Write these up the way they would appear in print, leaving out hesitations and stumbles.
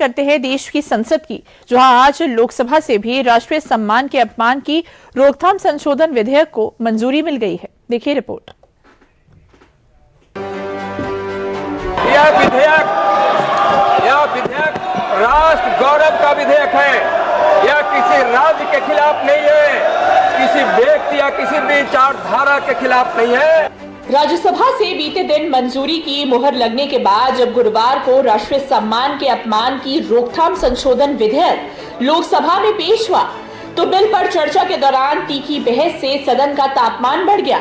करते हैं देश की संसद की, जहां आज लोकसभा से भी राष्ट्रीय सम्मान के अपमान की रोकथाम संशोधन विधेयक को मंजूरी मिल गई है। देखिए रिपोर्ट। यह विधेयक राष्ट्र गौरव का विधेयक है। यह किसी राज्य के खिलाफ नहीं है, किसी व्यक्ति या किसी विचारधारा के खिलाफ नहीं है। राज्यसभा से बीते दिन मंजूरी की मुहर लगने के बाद जब गुरुवार को राष्ट्रीय सम्मान के अपमान की रोकथाम संशोधन विधेयक लोकसभा में पेश हुआ तो बिल पर चर्चा के दौरान तीखी बहस से सदन का तापमान बढ़ गया।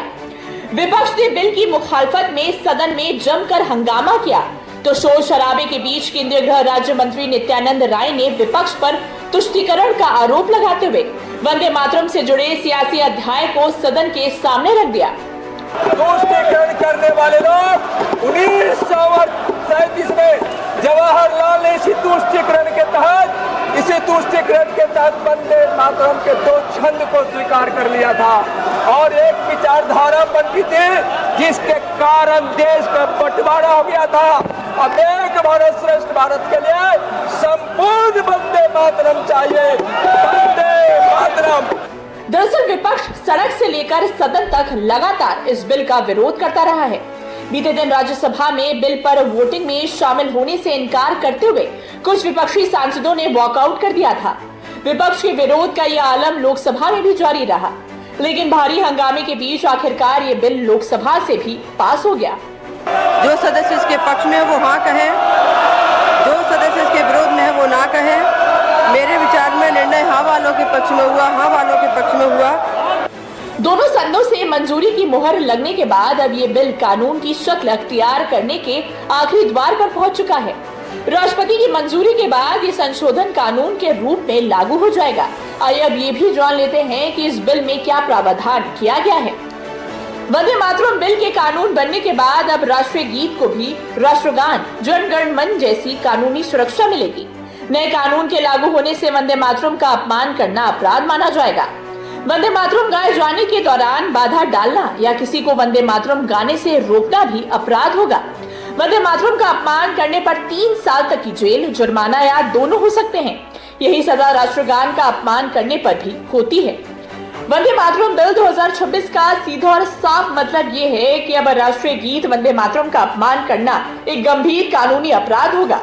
विपक्ष ने बिल की मुखालफत में सदन में जमकर हंगामा किया तो शोर शराबे के बीच केंद्रीय गृह राज्य मंत्री नित्यानंद राय ने विपक्ष पर तुष्टीकरण का आरोप लगाते हुए वंदे मातरम से जुड़े सियासी अध्याय को सदन के सामने रख दिया। तुष्टीकरण करने वाले लोग 1937 में जवाहरलाल ने इसी तुष्टीकरण के तहत वंदे मातरम के 2 छंद को स्वीकार कर लिया था और एक विचारधारा बनती थी जिसके कारण देश का बंटवारा हो गया था। अब एक भारत श्रेष्ठ भारत के लिए संपूर्ण वंदे मातरम चाहिए, वंदे मातरम। दरअसल विपक्ष सड़क से लेकर सदन तक लगातार इस बिल का विरोध करता रहा है। बीते दिन राज्यसभा में बिल पर वोटिंग में शामिल होने से इनकार करते हुए कुछ विपक्षी सांसदों ने वॉकआउट कर दिया था। विपक्ष के विरोध का यह आलम लोकसभा में भी जारी रहा, लेकिन भारी हंगामे के बीच आखिरकार ये बिल लोकसभा से भी पास हो गया। जो सदस्य इसके पक्ष में है वो हाँ कहे, जो सदस्य इसके विरोध में है वो ना कहे। मेरे विचार में निर्णय हाँ वालों के पक्ष में हुआ, हाँ वालों के पक्ष में हुआ। दोनों सदनों से मंजूरी की मुहर लगने के बाद अब ये बिल कानून की शक्ल अख्तियार करने के आखिरी द्वार पर पहुंच चुका है। राष्ट्रपति की मंजूरी के बाद ये संशोधन कानून के रूप में लागू हो जाएगा। आइए अब ये भी जान लेते हैं कि इस बिल में क्या प्रावधान किया गया है। वंदे मातरम बिल के कानून बनने के बाद अब राष्ट्रीय गीत को भी राष्ट्रगान जन गण मन जैसी कानूनी सुरक्षा मिलेगी। नए कानून के लागू होने से वंदे मातरम का अपमान करना अपराध माना जाएगा। वंदे मातरम गाए जाने के दौरान बाधा डालना या किसी को वंदे मातरम गाने से रोकना भी अपराध होगा। वंदे मातरम का अपमान करने पर 3 साल तक की जेल, जुर्माना या दोनों हो सकते हैं। यही सजा राष्ट्रगान का अपमान करने पर भी होती है। वंदे मातरम बिल 2026 का सीधा और साफ मतलब ये है कि अब राष्ट्रीय गीत वंदे मातरम का अपमान करना एक गंभीर कानूनी अपराध होगा।